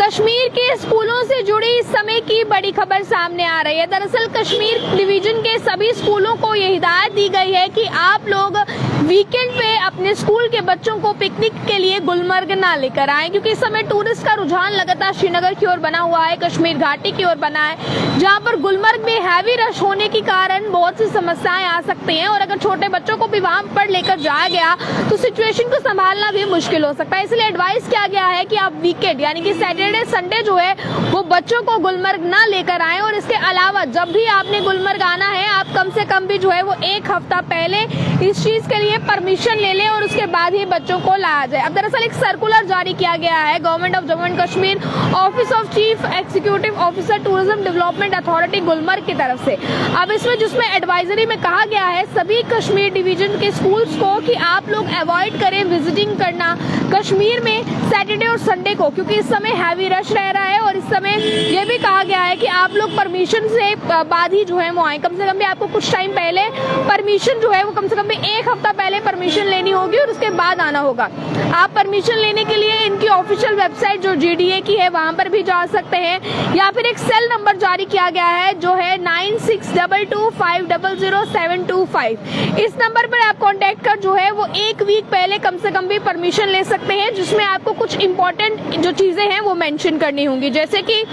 कश्मीर के स्कूलों से जुड़ी इस समय की बड़ी खबर सामने आ रही है। दरअसल कश्मीर डिवीजन के सभी स्कूलों को ये हिदायत दी गई है कि आप लोग वीकेंड पे अपने स्कूल के बच्चों को पिकनिक के लिए गुलमर्ग ना लेकर आए, क्योंकि इस समय टूरिस्ट का रुझान लगातार श्रीनगर की ओर बना हुआ है, कश्मीर घाटी की ओर बना है, जहां पर गुलमर्ग में हैवी रश होने के कारण बहुत सी समस्याएं आ सकती हैं और अगर छोटे बच्चों को भी वहां पर लेकर जाया गया तो सिचुएशन को संभालना भी मुश्किल हो सकता है। इसलिए एडवाइस किया गया है कि आप वीकेंड यानी कि सैटरडे संडे जो है वो बच्चों को गुलमर्ग ना लेकर आए, और इसके अलावा जब भी आपने गुलमर्ग आना है आप कम से कम भी जो है वो एक हफ्ता पहले इस चीज के लिए परमिशन ले लें और उसके बाद ही बच्चों को लाया जाए। अब दरअसल एक सर्कुलर जारी किया गया है government of Jammu and Kashmir office of chief executive officer tourism development authority Gulmarg की तरफ से। अब इसमें जिसमें एडवाइजरी में कहा गया है सभी कश्मीर डिवीजन के स्कूल्स को कि आप लोग अवॉइड करें विजिटिंग करना कश्मीर में सैटरडे और संडे को, क्योंकि इस समय हैवी रश रह रहा है और इस समय ये भी कहा गया है कि आप लोग परमिशन से बाद ही जो है वो आए। कम से कम भी आपको कुछ टाइम पहले परमिशन जो है वो कम से कम भी एक हफ्ता पहले परमिशन लेनी होगी और उसके बाद आना होगा। आप परमिशन लेने के लिए इनकी ऑफिशियल वेबसाइट जो GDA की है वहां पर भी जा सकते हैं, या फिर एक सेल नंबर जारी किया गया है जो है 9622500725। इस नंबर पर आप कांटेक्ट कर जो है वो एक वीक पहले कम से कम भी परमिशन ले सकते हैं, जिसमें आपको कुछ इंपॉर्टेंट जो चीजें हैं वो मेंशन करनी होंगी, जैसे कि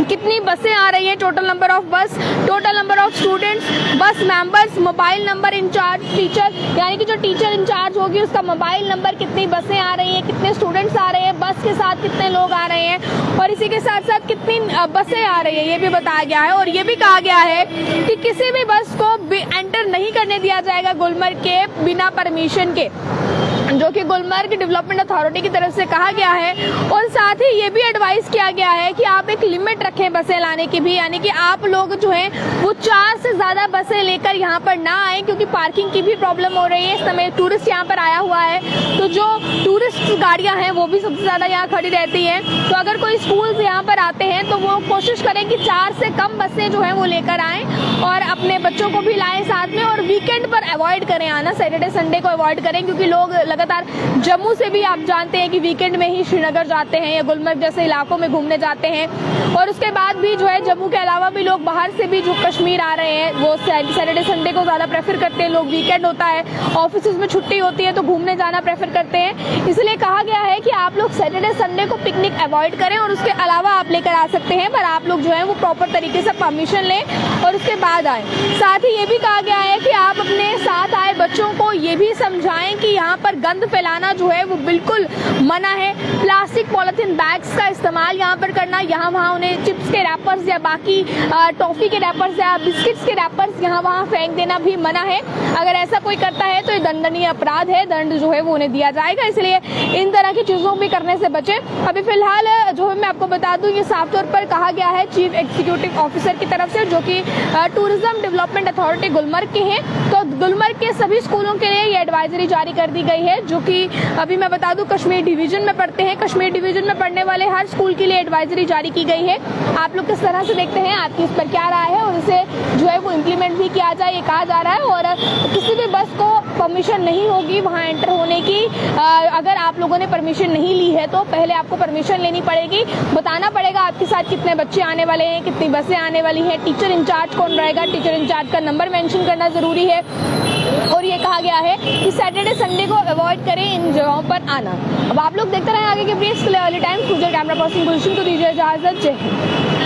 कितनी बसें आ रही है, total number of bus, total number of students, bus members, mobile number incharge teacher यानी कि जो टीचर इंचार्ज होगी उसका मोबाइल नंबर, कितनी बसें आ रही हैं, कितने स्टूडेंट्स आ रहे हैं, बस के साथ कितने लोग आ रहे हैं और इसी के साथ साथ कितनी बसें आ रही है ये भी बताया गया है। और ये भी कहा गया है कि किसी भी बस को एंटर नहीं करने दिया जाएगा गुलमर्ग के बिना परमिशन के, जो कि गुलमर्ग डेवलपमेंट अथॉरिटी की तरफ से कहा गया है। और साथ ही ये भी एडवाइस किया गया है कि आप एक लिमिट रखें बसें लाने की भी, यानी कि आप लोग जो है वो 4 से ज्यादा बसें लेकर यहाँ पर ना आए, क्योंकि पार्किंग की भी प्रॉब्लम हो रही है। इस समय टूरिस्ट यहाँ पर आया हुआ है तो जो टूरिस्ट गाड़ियां हैं वो भी सबसे ज्यादा यहाँ खड़ी रहती है, तो अगर कोई स्कूल यहाँ पर आते हैं तो वो कोशिश करें कि 4 से कम बसें जो है वो लेकर आए और अपने बच्चों को भी लाएं साथ में। और वीकेंड पर अवॉइड करें आना, सैटरडे संडे को अवॉइड करें, क्योंकि लोग लगातार जम्मू से भी आप जानते हैं कि वीकेंड में ही श्रीनगर जाते हैं या गुलमर्ग जैसे इलाकों में घूमने जाते हैं, और उसके बाद भी जो है जम्मू के अलावा भी लोग बाहर से भी जो कश्मीर आ रहे हैं वो सैटरडे संडे को ज्यादा प्रेफर करते हैं। लोग वीकेंड होता है, ऑफिस में छुट्टी होती है तो घूमने जाना प्रेफर करते हैं, इसलिए कहा गया है कि आप लोग सैटरडे संडे को पिकनिक अवॉइड करें और उसके अलावा आप लेकर आ सकते हैं, पर आप लोग जो है वो प्रॉपर तरीके से परमिशन लें और उसके बाद आए। साथ ही ये भी कहा गया है कि आप अपने साथ आए बच्चों को ये भी समझाएं कि यहाँ पर गंद फैलाना जो है वो बिल्कुल मना है। प्लास्टिक पॉलिथीन बैग्स का इस्तेमाल यहाँ पर करना, यहाँ वहाँ उन्हें चिप्स के रैपर्स या बाकी टॉफी के रैपर्स या बिस्किट्स के रैपर्स यहाँ वहाँ फेंक देना भी मना है। अगर ऐसा कोई करता है तो ये दंडनीय अपराध है, दंड जो है वो उन्हें दिया जाएगा, इसलिए इन तरह की चीजों भी करने से बचें। अभी फिलहाल जो है मैं आपको बता दूं ये साफ तौर पर कहा गया है चीफ एग्जीक्यूटिव ऑफिसर की तरफ से, जो कि टूरिज्म डेवलपमेंट अथॉरिटी गुलमर्ग के हैं। तो गुलमर्ग के सभी स्कूलों के लिए ये एडवाइजरी जारी कर दी गई है, जो कि अभी मैं बता दूं कश्मीर डिवीजन में पढ़ते हैं, कश्मीर डिवीजन में पढ़ने वाले हर स्कूल के लिए एडवाइजरी जारी की गई है। आप लोग किस तरह से देखते हैं, आपकी इस पर क्या राय है, और इसे जो है वो इम्प्लीमेंट भी किया जाए ये कहा जा रहा है। और किसी भी बस को परमिशन नहीं होगी वहाँ एंटर होने की, अगर आप लोगों ने परमिशन नहीं ली है तो पहले आपको परमिशन लेनी पड़ेगी, बताना पड़ेगा आपके साथ कितने बच्चे आने वाले हैं, कितनी बसें आने वाली हैं, टीचर इंचार्ज कौन रहेगा, टीचर इंचार्ज का नंबर मेंशन करना जरूरी है। और ये कहा गया है कि सैटरडे संडे को अवॉइड करें इन जगहों पर आना। अब आप लोग देखते रहें आगे के प्लीज टाइम। कैमरा पर्सन गुलशन को दीजिए इजाजत। जय हिंद।